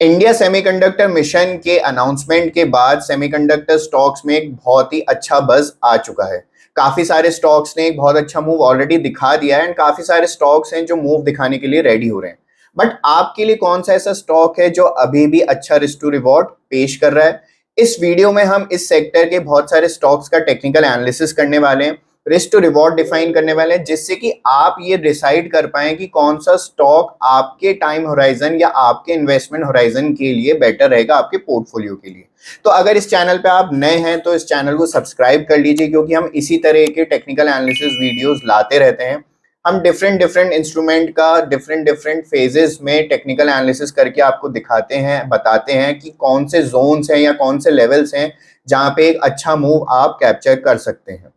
India semiconductor mission के announcement के बाद सेमीकंडक्टर स्टॉक्स में एक बहुत ही अच्छा बज़ आ चुका है। काफ़ी सारे स्टॉक्स ने एक बहुत अच्छा मूव ऑलरेडी दिखा दिया है एंड काफ़ी सारे स्टॉक्स हैं जो मूव दिखाने के लिए रेडी हो रहे हैं। बट आपके लिए कौन सा ऐसा स्टॉक है जो अभी भी अच्छा रिस्क टू रिवॉर्ड पेश कर रहा है? इस वीडियो में हम इस सेक्टर के बहुत सारे स्टॉक्स का टेक्निकल एनालिसिस करने वाले हैं, रिस्क टू रिवॉर्ड डिफाइन करने वाले हैं, जिससे कि आप ये डिसाइड कर पाएं कि कौन सा स्टॉक आपके टाइम होराइजन या आपके इन्वेस्टमेंट होराइजन के लिए बेटर रहेगा आपके पोर्टफोलियो के लिए। तो अगर इस चैनल पे आप नए हैं तो इस चैनल को सब्सक्राइब कर लीजिए, क्योंकि हम इसी तरह के टेक्निकल एनालिसिस वीडियोस लाते रहते हैं। हम डिफरेंट डिफरेंट इंस्ट्रूमेंट का डिफरेंट डिफरेंट फेजेस में टेक्निकल एनालिसिस करके आपको दिखाते हैं, बताते हैं कि कौन से जोन्स हैं या कौन से लेवल्स हैं जहां पे एक अच्छा मूव आप कैप्चर कर सकते हैं।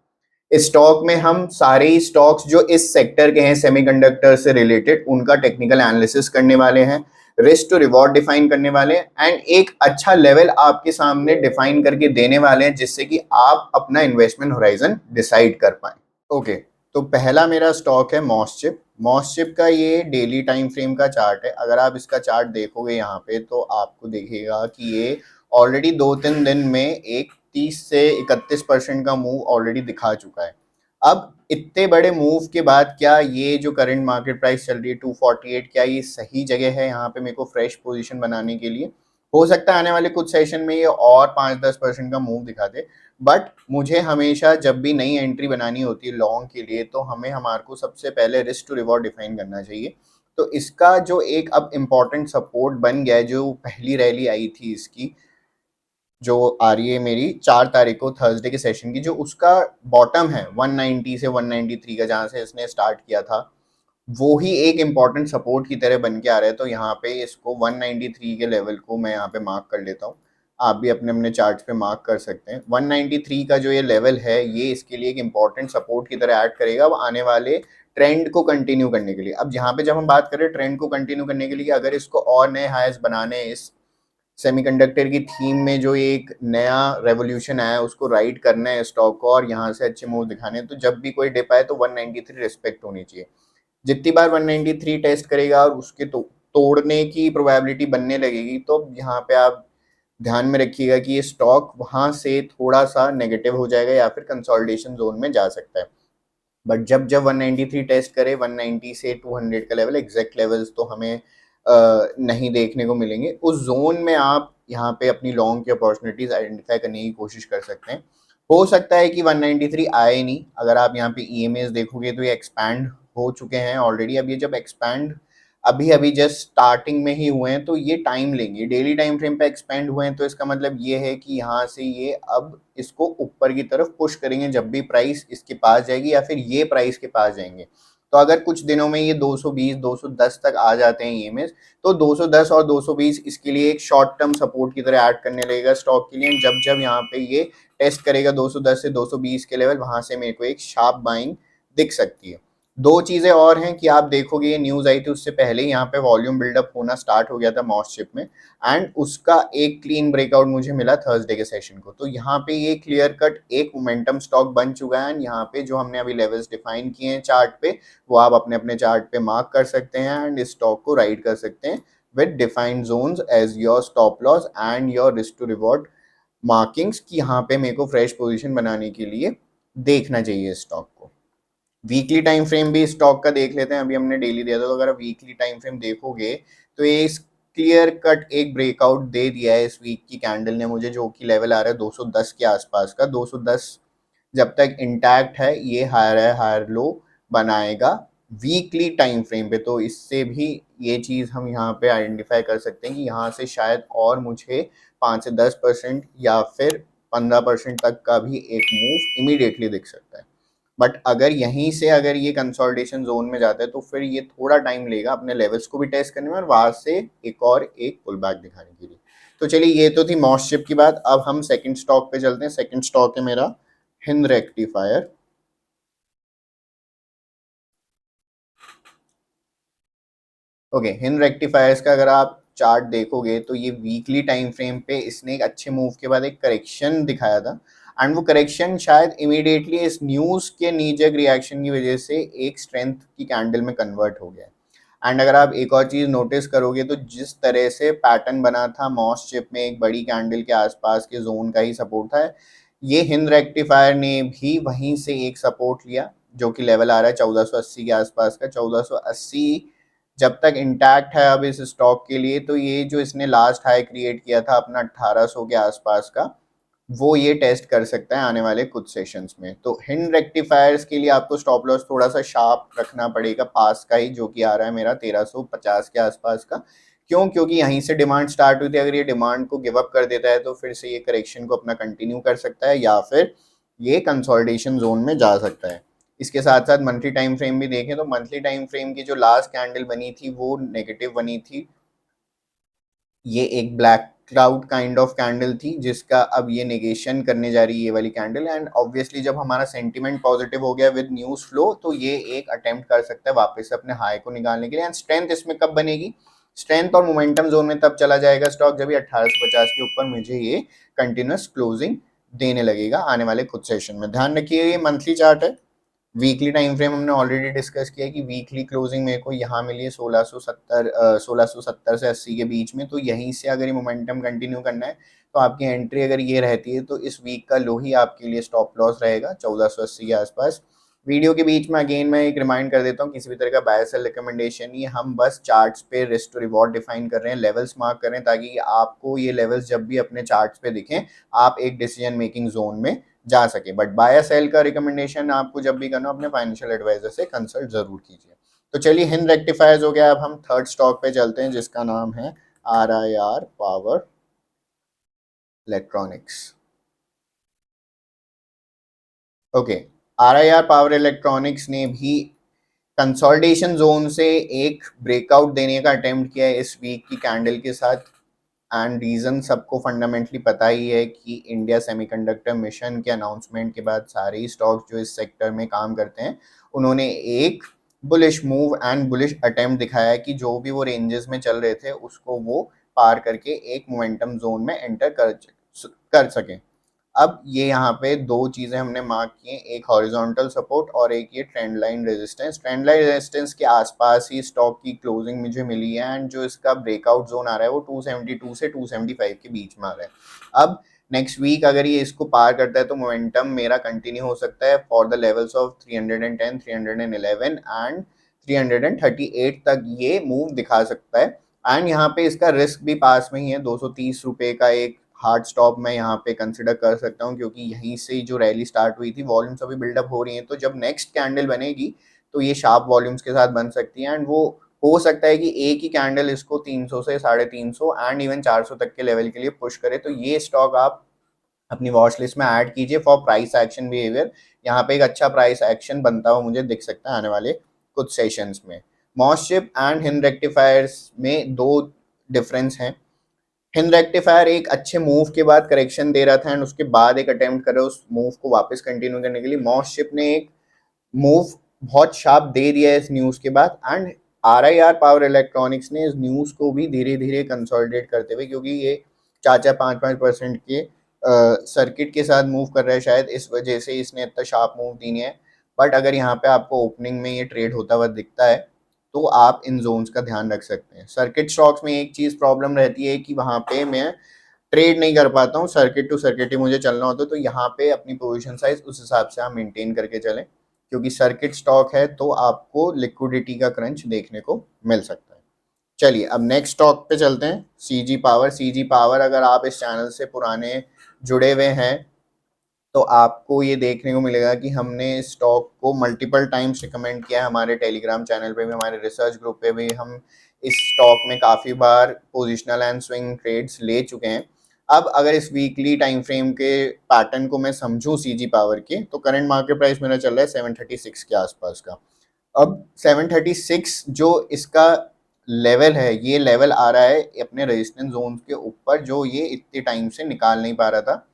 इस स्टॉक में हम सारे ही स्टॉक्स जो इस सेक्टर के हैं सेमीकंडक्टर से रिलेटेड, उनका टेक्निकल एनालिसिस करने वाले हैं, रिस्क टू रिवॉर्ड डिफाइन करने वाले हैं एंड एक अच्छा लेवल आपके सामने डिफाइन करके देने वाले हैं, जिससे कि आप अपना इन्वेस्टमेंट होराइजन डिसाइड कर पाएं। ओके, तो पहला मेरा स्टॉक है मॉसचिप। मॉसचिप का ये डेली टाइम फ्रेम का चार्ट है। अगर आप इसका चार्ट देखोगे यहाँ पे तो आपको दिखेगा कि ये ऑलरेडी 2-3 दिन में एक 30 से 31% का मूव ऑलरेडी दिखा चुका है। अब इतने बड़े मूव के बाद क्या ये जो करंट मार्केट प्राइस चल रही है 248, क्या ये सही जगह है यहाँ पे मेरे को फ्रेश पोजीशन बनाने के लिए? हो सकता है आने वाले कुछ सेशन में ये और 5-10% का मूव दिखा दे, बट मुझे हमेशा जब भी नई एंट्री बनानी होती है लॉन्ग के लिए तो हमारे को सबसे पहले रिस्क टू रिवॉर्ड डिफाइन करना चाहिए। तो इसका जो एक अब इम्पॉर्टेंट सपोर्ट बन गया है, जो पहली रैली आई थी इसकी, जो आ रही है मेरी 4 तारीख को थर्सडे के सेशन की, जो उसका बॉटम है 190 से 193 का, जहाँ से इसने स्टार्ट किया था, वो ही एक इम्पॉर्टेंट सपोर्ट की तरह बन के आ रहा है। तो यहाँ पे इसको 193 के लेवल को मैं यहाँ पे मार्क कर लेता हूँ। आप भी अपने अपने चार्ट्स पे मार्क कर सकते हैं। 193 का जो ये लेवल है, ये इसके लिए एक इम्पॉर्टेंट सपोर्ट की तरह ऐड करेगा अब आने वाले ट्रेंड को कंटिन्यू करने के लिए। अब यहाँ पे जब हम बात करें ट्रेंड को कंटिन्यू करने के लिए, अगर इसको और नए हाइज बनाने, इस सेमीकंडक्टर की थीम में जो एक नया रेवोल्यूशन आया है उसको राइड करना है स्टॉक को और यहाँ से अच्छे मूव दिखाने हैं, तो जब भी कोई डिप आए तो 193 रिस्पेक्ट होनी चाहिए। जितनी बार 193 टेस्ट करेगा और उसके तोड़ने की प्रोबेबिलिटी बनने लगेगी, तो यहाँ पे आप ध्यान में रखिएगा कि ये स्टॉक वहाँ से थोड़ा सा नेगेटिव हो जाएगा या फिर कंसोलिडेशन जोन में जा सकता है। बट जब जब 193 टेस्ट करे, 190 से 200 का लेवल, एग्जैक्ट लेवल्स तो हमें नहीं देखने को मिलेंगे। उस जोन में आप यहाँ पे अपनी लॉन्ग की अपॉर्चुनिटीज आइडेंटिफाई करने की कोशिश कर सकते हैं। हो सकता है कि 193 आए नहीं। अगर आप यहाँ पे ईएमएस देखोगे तो ये एक्सपैंड हो चुके हैं ऑलरेडी। अब ये जब एक्सपैंड अभी अभी जस्ट स्टार्टिंग में ही हुए हैं तो ये टाइम लेंगे। डेली टाइम फ्रेम पे एक्सपेंड हुए हैं तो इसका मतलब ये है कि यहाँ से ये अब इसको ऊपर की तरफ पुश करेंगे जब भी प्राइस इसके पास जाएगी या फिर ये प्राइस के पास जाएंगे। तो अगर कुछ दिनों में ये 220 210 तक आ जाते हैं ईएमएस, तो 210 और 220 इसके लिए एक शॉर्ट टर्म सपोर्ट की तरह ऐड करने लगेगा स्टॉक के लिए। जब जब यहाँ पे ये टेस्ट करेगा 210 से 220 के लेवल, वहां से मेरे को एक शार्प बाइंग दिख सकती है। दो चीजें और हैं कि आप देखोगे ये न्यूज आई थी उससे पहले ही यहाँ पे वॉल्यूम बिल्डअप होना स्टार्ट हो गया था मॉसचिप में, एंड उसका एक क्लीन ब्रेकआउट मुझे मिला थर्सडे के सेशन को। तो यहाँ पे ये क्लियर कट एक मोमेंटम स्टॉक बन चुका है एंड यहाँ पे जो हमने अभी लेवल्स डिफाइन किए हैं चार्ट पे, वो आप अपने अपने चार्ट पे मार्क कर सकते हैं एंड इस स्टॉक को राइड कर सकते हैं with defined zones as your stop loss and your risk to reward markings, कि यहाँ पे मेरे को फ्रेश पोजीशन बनाने के लिए देखना चाहिए स्टॉक को। वीकली टाइम फ्रेम भी स्टॉक का देख लेते हैं। अभी हमने डेली दिया था, तो अगर आप वीकली टाइम फ्रेम देखोगे तो ये क्लियर कट एक ब्रेकआउट दे दिया है इस वीक की कैंडल ने मुझे, जो कि लेवल आ रहा है 210 के आसपास का। 210 जब तक इंटैक्ट है ये हायर है, हायर लो बनाएगा वीकली टाइम फ्रेम पे। तो इससे भी ये चीज़ हम यहाँ पे आइडेंटिफाई कर सकते हैं कि यहाँ से शायद और मुझे 5 से 10% या फिर 15% तक का भी एक मूव इमीडिएटली दिख सकता है। बट अगर यहीं से अगर ये कंसोलिडेशन जोन में जाता है तो फिर ये थोड़ा टाइम लेगा अपने लेवल्स को भी टेस्ट करने में और वहां से एक पुल बैक दिखाने के लिए। तो चलिए, ये तो थी मॉसचिप की बात। अब हम सेकंड स्टॉक पे चलते हैं। सेकंड स्टॉक है मेरा Hind rectifier. Okay, Hind rectifiers का अगर आप चार्ट देखोगे तो ये वीकली टाइम फ्रेम पे इसने एक अच्छे मूव के बाद एक करेक्शन दिखाया था एंड वो करेक्शन शायद इमीडिएटली इस न्यूज़ के नीजक रिएक्शन की वजह से एक स्ट्रेंथ की कैंडल में कन्वर्ट हो गया है। एंड अगर आप एक और चीज़ नोटिस करोगे तो जिस तरह से पैटर्न बना था मॉस चिप में एक बड़ी कैंडल के आसपास के जोन का ही सपोर्ट था, ये हिंद रेक्टिफायर ने भी वहीं से एक सपोर्ट लिया जो कि लेवल आ रहा है 1480 के आसपास का। 1480 जब तक इंटैक्ट है अब इस स्टॉक के लिए, तो ये जो इसने लास्ट हाई क्रिएट किया था अपना 1800 के आसपास का, वो ये टेस्ट कर सकता है आने वाले कुछ सेशंस में। तो हिंड रेक्टिफायर्स के लिए आपको स्टॉप लॉस थोड़ा सा शार्प रखना पड़ेगा पास का ही, जो कि आ रहा है मेरा 1350 के आसपास का। क्यों? क्योंकि यहीं से डिमांड स्टार्ट हुई थी। अगर ये डिमांड को गिव अप कर देता है तो फिर से ये करेक्शन को अपना कंटिन्यू कर सकता है या फिर ये कंसोलिडेशन जोन में जा सकता है। इसके साथ साथ मंथली टाइम फ्रेम भी देखें तो मंथली टाइम फ्रेम की जो लास्ट कैंडल बनी थी वो नेगेटिव बनी थी। ये एक black cloud kind of candle थी जिसका अब ये नेगेशन करने जा रही है ये वाली कैंडल। एंड ऑब्वियसली जब हमारा सेंटीमेंट पॉजिटिव हो गया विद न्यूज फ्लो तो ये एक अटेम्प्ट कर सकता है वापस से अपने हाई को निकालने के लिए। एंड स्ट्रेंथ इसमें कब बनेगी? स्ट्रेंथ और मोमेंटम जोन में तब चला जाएगा स्टॉक जब ये 1850 के ऊपर मुझे ये कंटिन्यूस क्लोजिंग देने लगेगा आने वाले कुछ सेशन में। ध्यान रखिए ये मंथली चार्ट है। वीकली टाइम फ्रेम हमने ऑलरेडी डिस्कस किया कि वीकली क्लोजिंग मेरे को यहाँ मिली है 1670 से 80 के बीच में। तो यहीं से अगर ये मोमेंटम कंटिन्यू करना है तो आपकी एंट्री अगर ये रहती है तो इस वीक का लो ही आपके लिए स्टॉप लॉस रहेगा 1480 के आसपास। वीडियो के बीच में अगेन मैं एक रिमाइंड कर देता हूँ, किसी भी तरह का बाय सेल रिकमेंडेशन नहीं है। हम बस चार्ट्स पे रिस्क टू रिवॉर्ड डिफाइन कर रहे हैं, लेवल्स मार्क कर रहे हैं ताकि आपको ये लेवल्स जब भी अपने चार्ट्स पे दिखें आप एक डिसीजन मेकिंग जोन में जा सके। बट बाय सेल का रिकमेंडेशन आपको जब भी करना हो अपने फाइनेंशियल एडवाइजर से कंसल्ट जरूर कीजिए। तो चलिए हिंद रेक्टिफायर्स हो गया। अब हम थर्ड स्टॉक पे चलते हैं जिसका नाम है RIR power electronics. Okay, RIR power electronics ने भी कंसोलिडेशन जोन से एक ब्रेकआउट देने का अटेम्प्ट किया है इस वीक की कैंडल के साथ। एंड रीज़न सबको फंडामेंटली पता ही है कि इंडिया सेमीकंडक्टर मिशन के अनाउंसमेंट के बाद सारे ही स्टॉक्स जो इस सेक्टर में काम करते हैं उन्होंने एक bullish move and bullish attempt दिखाया है कि जो भी वो रेंजेस में चल रहे थे उसको वो पार करके एक मोमेंटम जोन में एंटर कर सकें। अब ये यहाँ पे दो चीज़ें हमने मार्क की हैं, एक हॉरिजॉन्टल सपोर्ट और एक ये trend line resistance. Trend line resistance के आसपास ही स्टॉक की क्लोजिंग मुझे मिली है एंड जो इसका ब्रेकआउट जोन आ रहा है वो 272 से 275 के बीच में आ रहा है। अब नेक्स्ट वीक अगर ये इसको पार करता है तो मोमेंटम मेरा कंटिन्यू हो सकता है for the levels of 310, 311 and 338 तक ये मूव दिखा सकता है। एंड यहाँ पे इसका रिस्क भी पास में ही है, 230 रुपये का एक हार्ड स्टॉप मैं यहाँ पे कंसिडर कर सकता हूँ क्योंकि यहीं से जो रैली स्टार्ट हुई थी वॉल्यूम्स अभी बिल्डअप हो रही हैं। तो जब नेक्स्ट कैंडल बनेगी तो ये शार्प वॉल्यूम्स के साथ बन सकती है एंड वो हो सकता है कि एक ही कैंडल इसको 300 से 350 एंड इवन 400 तक के लेवल के लिए पुश करे। तो ये स्टॉक आप अपनी वॉच लिस्ट में ऐड कीजिए फॉर प्राइस एक्शन बिहेवियर। यहाँ पे एक अच्छा प्राइस एक्शन बनता हुआ मुझे दिख सकता है आने वाले कुछ सेशंस में। मॉसशिप एंड हिंद रेक्टिफायर्स में दो डिफरेंस हैं। हिंद रेक्टिफायर एक अच्छे मूव के बाद करेक्शन दे रहा था एंड उसके बाद एक अटेम्प्ट करे उस मूव को वापस कंटिन्यू करने के लिए। मॉसशिप ने एक मूव बहुत शार्प दे दिया है इस न्यूज़ के बाद एंड RIR पावर इलेक्ट्रॉनिक्स ने इस न्यूज़ को भी धीरे धीरे कंसोलिडेट करते हुए, क्योंकि ये 4-5% के सर्किट के साथ मूव कर रहा है शायद इस वजह से इसने इतना शार्प मूव दी है। बट अगर यहाँ पे आपको ओपनिंग में ये ट्रेड होता हुआ दिखता है तो आप इन जोन्स का ध्यान रख सकते हैं। सर्किट स्टॉक्स में एक चीज़ प्रॉब्लम रहती है कि वहाँ पे मैं ट्रेड नहीं कर पाता हूँ, सर्किट टू सर्किट ही मुझे चलना होता है। तो यहाँ पे अपनी पोजीशन साइज उस हिसाब से आप मेंटेन करके चलें क्योंकि सर्किट स्टॉक है तो आपको लिक्विडिटी का क्रंच देखने को मिल सकता है। चलिए अब नेक्स्ट स्टॉक पे चलते हैं, CG पावर। CG पावर अगर आप इस चैनल से पुराने जुड़े हुए हैं तो आपको ये देखने को मिलेगा कि हमने इस स्टॉक को मल्टीपल टाइम्स रिकमेंड किया है। हमारे टेलीग्राम चैनल पे भी, हमारे रिसर्च ग्रुप पे भी हम इस स्टॉक में काफ़ी बार पोजिशनल एंड स्विंग ट्रेड्स ले चुके हैं। अब अगर इस वीकली टाइम फ्रेम के पैटर्न को मैं समझूं CG पावर के, तो करंट मार्केट प्राइस मेरा चल रहा है 736 के आसपास का। अब 736 जो इसका लेवल है, ये लेवल आ रहा है अपने रेजिस्टेंस जोन के ऊपर जो ये इतने टाइम से निकाल नहीं पा रहा था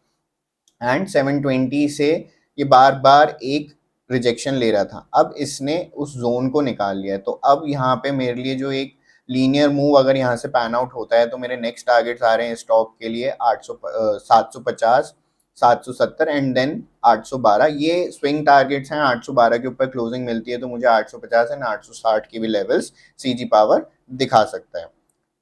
एंड 720 से ये बार बार एक रिजेक्शन ले रहा था। अब इसने उस जोन को निकाल लिया है। तो अब यहाँ पे मेरे लिए जो एक लीनियर मूव अगर यहाँ से पैन आउट होता है तो मेरे नेक्स्ट टारगेट्स आ रहे हैं स्टॉक के लिए 750 770 एंड देन 812। ये स्विंग टारगेट्स हैं, 812 के ऊपर क्लोजिंग मिलती है तो मुझे 850 एंड 860 की भी लेवल्स सीजी पावर दिखा सकता है।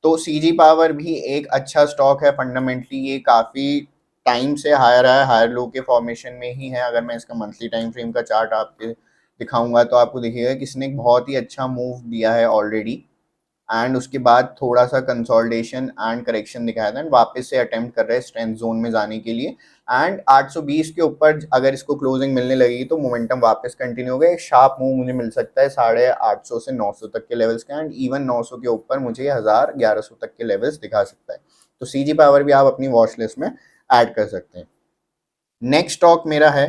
तो सीजी पावर भी एक अच्छा स्टॉक है, फंडामेंटली ये काफ़ी टाइम से हायर है, हायर लो के फॉर्मेशन में ही है। अगर मैं इसका मंथली टाइम फ्रेम का चार्ट आपको दिखाऊंगा तो आपको दिखेगा कि इसने एक बहुत ही अच्छा मूव दिया है ऑलरेडी, एंड उसके बाद थोड़ा सा कंसोलिडेशन एंड करेक्शन दिखाया था एंड वापस से अटेम्प्ट कर रहे हैं स्ट्रेंथ जोन में जाने के लिए। एंड 820 के ऊपर अगर इसको क्लोजिंग मिलने लगेगी तो मोमेंटम वापस कंटिन्यू होगा। एक शार्प मूव मुझे मिल सकता है 850 से 900 तक के लेवल्स का, एंड इवन 900 के ऊपर मुझे 1000-1100 तक के लेवल्स दिखा सकता है। तो सीजी पावर भी आप अपनी वॉच लिस्ट में ऐड कर सकते हैं। नेक्स्ट स्टॉक मेरा है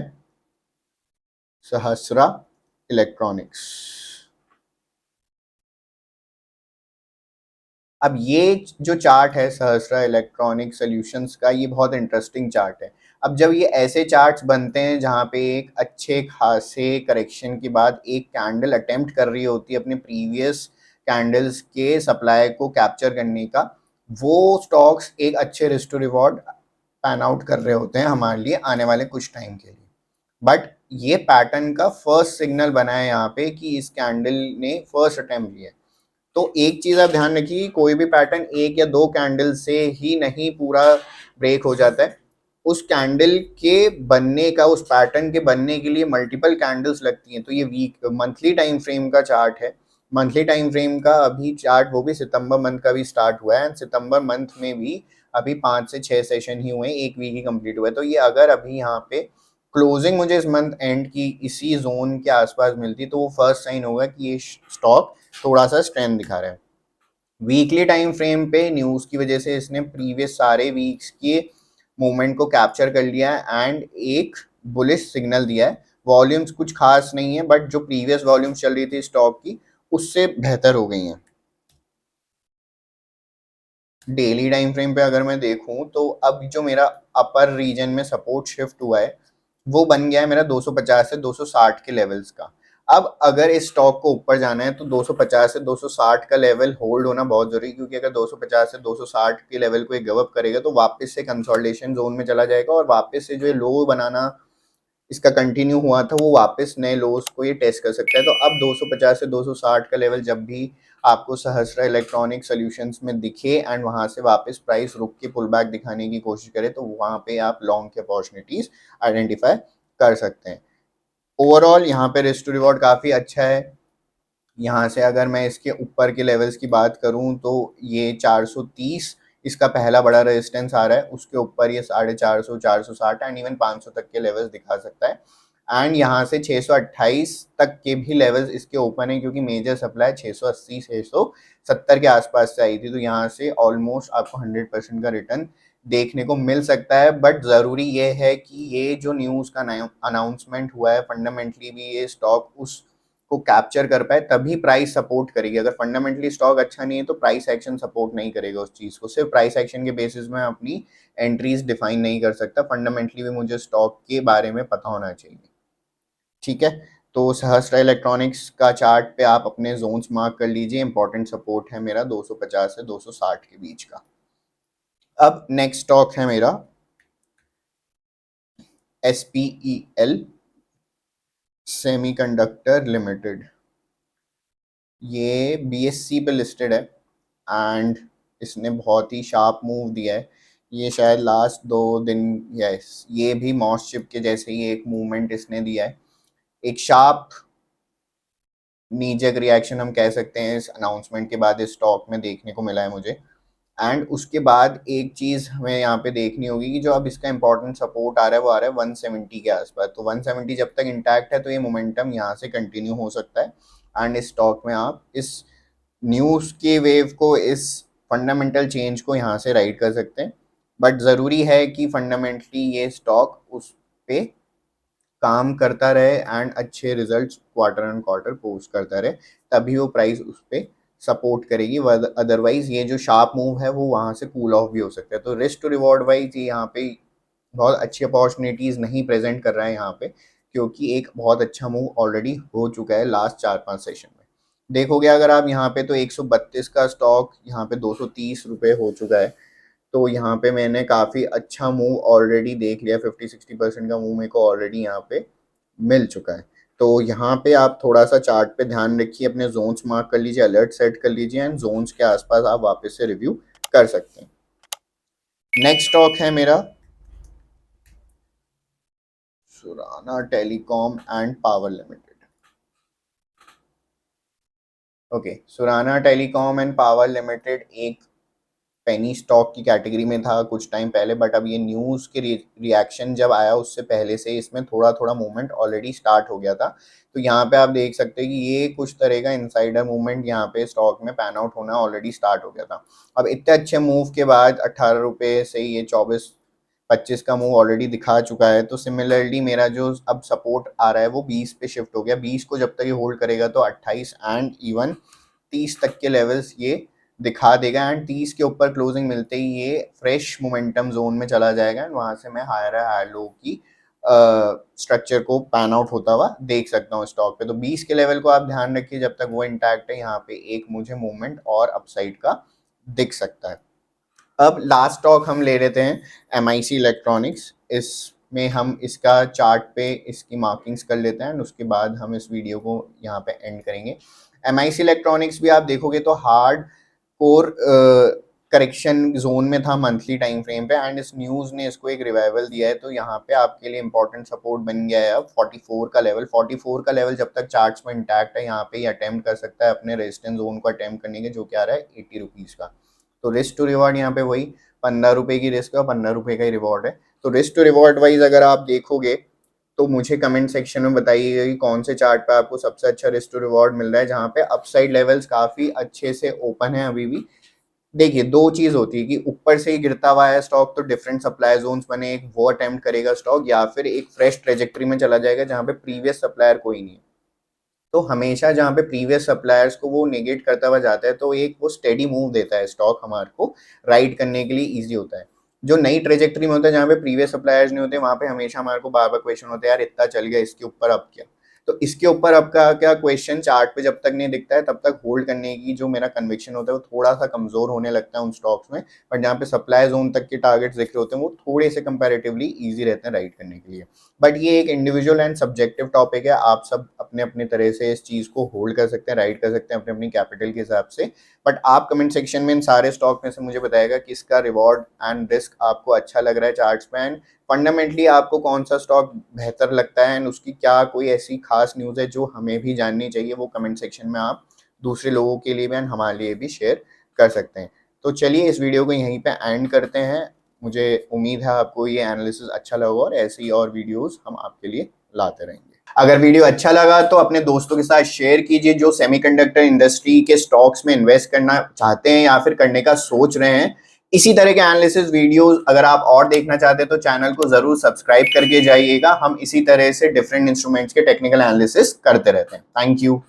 सहस्रा इलेक्ट्रॉनिक्स। अब ये जो चार्ट है सहस्रा इलेक्ट्रॉनिक सॉल्यूशंस का, ये बहुत इंटरेस्टिंग चार्ट है। अब जब ये ऐसे चार्ट्स बनते हैं जहाँ पे एक अच्छे खासे करेक्शन के बाद एक कैंडल अटेम्प्ट कर रही होती है अपने प्रीवियस कैंडल्स के सप्लाई को कैप्चर करने का, वो स्टॉक्स एक अच्छे risk to reward pan out कर रहे होते हैं हमारे लिए आने वाले कुछ टाइम के लिए। बट ये पैटर्न का फर्स्ट सिग्नल बना है यहाँ पे कि इस कैंडल ने फर्स्ट अटेम्प्ट लिया है। तो एक चीज आप ध्यान रखिए, कोई भी पैटर्न एक या दो कैंडल से ही नहीं पूरा ब्रेक हो जाता है। उस कैंडल के बनने का, उस पैटर्न के बनने के लिए मल्टीपल कैंडल्स लगती हैं। तो ये वीक मंथली टाइम फ्रेम का चार्ट है। मंथली टाइम फ्रेम का अभी चार्ट वो भी सितंबर मंथ का भी स्टार्ट हुआ है, सितंबर मंथ में भी अभी 5 से 6 सेशन ही हुए हैं, एक वीक ही कंप्लीट हुआ है। तो ये अगर अभी यहाँ पे क्लोजिंग मुझे इस मंथ एंड की इसी जोन के आसपास मिलती तो वो फर्स्ट साइन होगा कि ये स्टॉक थोड़ा सा स्ट्रेंथ दिखा रहा है। वीकली टाइम फ्रेम पे न्यूज़ की वजह से इसने प्रीवियस सारे वीक्स के मूवमेंट को कैप्चर कर लिया है एंड एक बुलिश सिग्नल दिया है। वॉल्यूम्स कुछ खास नहीं है, बट जो प्रीवियस वॉल्यूम्स चल रही थी स्टॉक की उससे बेहतर हो गई हैं। डेली टाइम फ्रेम पे अगर मैं देखूं तो अब जो मेरा अपर रीजन में सपोर्ट शिफ्ट हुआ है वो बन गया है मेरा 250 से 260 के लेवल्स का। अब अगर इस स्टॉक को ऊपर जाना है तो 250 से 260 का लेवल होल्ड होना बहुत जरूरी है, क्योंकि अगर 250 से 260 के लेवल को एक गव अप करेगा तो वापस से कंसोलिडेशन जोन में चला जाएगा और वापस से जो ये लो बनाना इसका कंटिन्यू हुआ था वो वापस नए लोस को ये टेस्ट कर सकता है। तो अब 250 से 260 का लेवल जब भी आपको सहस्रा इलेक्ट्रॉनिक सॉल्यूशंस में दिखे एंड वहां से वापस प्राइस रुक के पुल बैक दिखाने की कोशिश करे तो वहां पे आप लॉन्ग की अपॉर्चुनिटीज आइडेंटिफाई कर सकते हैं। ओवरऑल यहाँ पे रिस्क टू रिवॉर्ड काफ़ी अच्छा है। यहाँ से अगर मैं इसके ऊपर के लेवल्स की बात करूँ तो ये 430 इसका पहला बड़ा रेजिस्टेंस आ रहा है, उसके ऊपर ये 450, 460 एंड इवन 500 तक के लेवल्स दिखा सकता है। एंड यहाँ से 628 तक के भी लेवल्स इसके ओपन है, क्योंकि मेजर सप्लाई 680 670 के आसपास से आई थी। तो यहाँ से ऑलमोस्ट आपको 100% का रिटर्न देखने को मिल सकता है। बट ज़रूरी ये है कि ये जो न्यूज़ का अनाउंसमेंट हुआ है फंडामेंटली भी ये स्टॉक उस को कैप्चर कर पाए तभी प्राइस सपोर्ट करेगी। अगर फंडामेंटली स्टॉक अच्छा नहीं है तो प्राइस एक्शन सपोर्ट नहीं करेगा उस चीज़ को। सिर्फ प्राइस एक्शन के बेसिस में अपनी एंट्रीज डिफाइन नहीं कर सकता, फंडामेंटली भी मुझे स्टॉक के बारे में पता होना चाहिए। ठीक है, तो सहस्tra इलेक्ट्रॉनिक्स का चार्ट पे आप अपने जोन्स मार्क कर लीजिए। इंपॉर्टेंट सपोर्ट है मेरा 250 से 260 के बीच का। अब नेक्स्ट स्टॉक है मेरा SPEL सेमीकंडक्टर लिमिटेड। ये BSC पे लिस्टेड है एंड इसने बहुत ही शार्प मूव दिया है। ये शायद लास्ट 2 दिन, यस, ये भी मॉस चिप के जैसे ही एक मूवमेंट इसने दिया है। एक शार्प नीजक रिएक्शन हम कह सकते हैं इस अनाउंसमेंट के बाद इस स्टॉक में देखने को मिला है मुझे। एंड उसके बाद एक चीज़ हमें यहाँ पे देखनी होगी कि जो अब इसका इंपॉर्टेंट सपोर्ट आ रहा है वो आ रहा है 170 के आसपास। तो 170 जब तक इंटैक्ट है तो ये मोमेंटम यहाँ से कंटिन्यू हो सकता है एंड इस स्टॉक में आप इस न्यूज़ के वेव को, इस फंडामेंटल चेंज को यहाँ से राइड कर सकते हैं। बट ज़रूरी है कि फंडामेंटली ये स्टॉक उस पे काम करता रहे एंड अच्छे results quarter and quarter post करता रहे, तभी वो प्राइस उस पर सपोर्ट करेगी। अदरवाइज ये जो शार्प मूव है वो वहाँ से कूल ऑफ भी हो सकता है। तो रिस्क टू रिवॉर्ड वाइज ये यहाँ पे बहुत अच्छी अपॉर्चुनिटीज़ नहीं प्रेजेंट कर रहा है यहाँ पे, क्योंकि एक बहुत अच्छा मूव ऑलरेडी हो चुका है लास्ट 4-5 सेशन में। देखोगे अगर आप यहाँ पे तो 132 का स्टॉक यहाँ पे 230 रुपये हो चुका है। तो यहाँ पे मैंने काफ़ी अच्छा मूव ऑलरेडी देख लिया, 50-60% का मूव मेरे को ऑलरेडी यहाँ पे मिल चुका है। तो यहाँ पे आप थोड़ा सा चार्ट पे ध्यान रखिए, अपने जोन्स मार्क कर लीजिए, अलर्ट सेट कर लीजिए एंड जोन्स के आसपास आप वापस से रिव्यू कर सकते हैं। नेक्स्ट स्टॉक है मेरा Surana telecom and power limited. Okay, Surana telecom and power limited एक पेनी स्टॉक की कैटेगरी में था कुछ टाइम पहले, बट अब ये न्यूज़ के रिएक्शन जब आया उससे पहले से इसमें थोड़ा थोड़ा मूवमेंट ऑलरेडी स्टार्ट हो गया था। तो यहाँ पे आप देख सकते हैं कि ये कुछ तरह का इनसाइडर मूवमेंट यहाँ पे स्टॉक में पैन आउट होना ऑलरेडी स्टार्ट हो गया था। अब इतने अच्छे मूव के बाद 18 रुपये से ये 24-25 का मूव ऑलरेडी दिखा चुका है। तो सिमिलरली मेरा जो अब सपोर्ट आ रहा है वो 20 पे शिफ्ट हो गया। 20 को जब तक ये होल्ड करेगा तो 28 एंड इवन 30 तक के लेवल्स ये दिखा देगा एंड 30 के ऊपर क्लोजिंग मिलते ही ये फ्रेश मोमेंटम जोन में चला जाएगा एंड वहां से मैं हायर हाई लो की स्ट्रक्चर को पैन आउट होता हुआ देख सकता हूँ स्टॉक पे। तो 20 के लेवल को आप ध्यान रखिए, जब तक वो इंटैक्ट है यहाँ पे एक मुझे मूवमेंट और अपसाइड का दिख सकता है। अब लास्ट स्टॉक हम ले लेते हैं MIC इलेक्ट्रॉनिक्स। इसमें हम इसका चार्ट पे इसकी मार्किंग्स कर लेते हैं एंड उसके बाद हम इस वीडियो को यहाँ पे एंड करेंगे। MIC इलेक्ट्रॉनिक्स भी आप देखोगे तो हार्ड कोर करेक्शन जोन में था मंथली टाइम फ्रेम पे एंड इस न्यूज़ ने इसको एक रिवाइवल दिया है। तो यहाँ पे आपके लिए इंपॉर्टेंट सपोर्ट बन गया है अब 44 का लेवल। 44 का लेवल जब तक चार्ट्स में इंटैक्ट है यहाँ पे ये अटेम्प्ट कर सकता है अपने रेजिस्टेंस जोन को अटेम्प्ट करने के, जो कि आ रहा है 80 रुपीज़ का। तो रिस्क टू रिवॉर्ड यहाँ पे वही 15 रुपये की रिस्क है, 15 रुपये का ही रिवॉर्ड है। तो रिस्क टू रिवॉर्ड वाइज अगर आप देखोगे तो मुझे कमेंट सेक्शन में बताइएगा कि कौन से चार्ट पे आपको सबसे अच्छा रिस्क टू रिवॉर्ड मिल रहा है, जहाँ पे अपसाइड लेवल्स काफ़ी अच्छे से ओपन है अभी भी। देखिए, दो चीज़ होती है कि ऊपर से ही गिरता हुआ है स्टॉक तो डिफरेंट सप्लाई जोन्स बने, एक वो अटेम्प्ट करेगा स्टॉक, या फिर एक फ्रेश ट्रेजेक्ट्री में चला जाएगा जहाँ पे प्रीवियस सप्लायर कोई नहीं है। तो हमेशा जहाँ पे प्रीवियस सप्लायर्स को वो नेगेट करता हुआ जाता है तो एक वो स्टेडी मूव देता है स्टॉक, हमारे को राइड करने के लिए ईजी होता है। जो नई ट्रेजेक्ट्री में होता है जहाँ पे प्रीवियस सप्लायर्स नहीं होते, वहाँ पे हमेशा हमारे को बार बार क्वेश्चन होते हैं यार इतना चल गया, इसके ऊपर अब क्या। तो इसके ऊपर आपका क्या क्वेश्चन चार्ट पे जब तक नहीं दिखता है तब तक होल्ड करने की जो मेरा कन्विक्शन होता है वो थोड़ा सा कमजोर होने लगता है उन स्टॉक्स में। बट जहाँ पे सप्लाई जोन तक के टारगेट्स दिख रहे होते हैं वो थोड़े से कंपैरेटिवली इजी रहते हैं राइड करने के लिए। बट ये एक इंडिविजुअल एंड सब्जेक्टिव टॉपिक है, आप सब अपने अपने तरह से इस चीज़ को होल्ड कर सकते हैं, राइड कर सकते हैं अपने अपनी कैपिटल के हिसाब से। बट आप कमेंट सेक्शन में इन सारे स्टॉक में से मुझे बताएगा किसका रिवॉर्ड एंड रिस्क आपको अच्छा लग रहा है चार्ट्स में, एंड फंडामेंटली आपको कौन सा स्टॉक बेहतर लगता है एंड उसकी क्या कोई ऐसी खास न्यूज़ है जो हमें भी जाननी चाहिए। वो कमेंट सेक्शन में आप दूसरे लोगों के लिए भी एंड हमारे लिए भी शेयर कर सकते हैं। तो चलिए इस वीडियो को यहीं पे एंड करते हैं। मुझे उम्मीद है आपको ये एनालिसिस अच्छा लगा और ऐसी और वीडियोस हम आपके लिए लाते रहेंगे। अगर वीडियो अच्छा लगा तो अपने दोस्तों के साथ शेयर कीजिए जो सेमीकंडक्टर इंडस्ट्री के स्टॉक्स में इन्वेस्ट करना चाहते हैं या फिर करने का सोच रहे हैं। इसी तरह के एनालिसिस वीडियोस अगर आप और देखना चाहते हैं तो चैनल को जरूर सब्सक्राइब करके जाइएगा। हम इसी तरह से डिफरेंट इंस्ट्रूमेंट्स के टेक्निकल एनालिसिस करते रहते हैं। Thank you.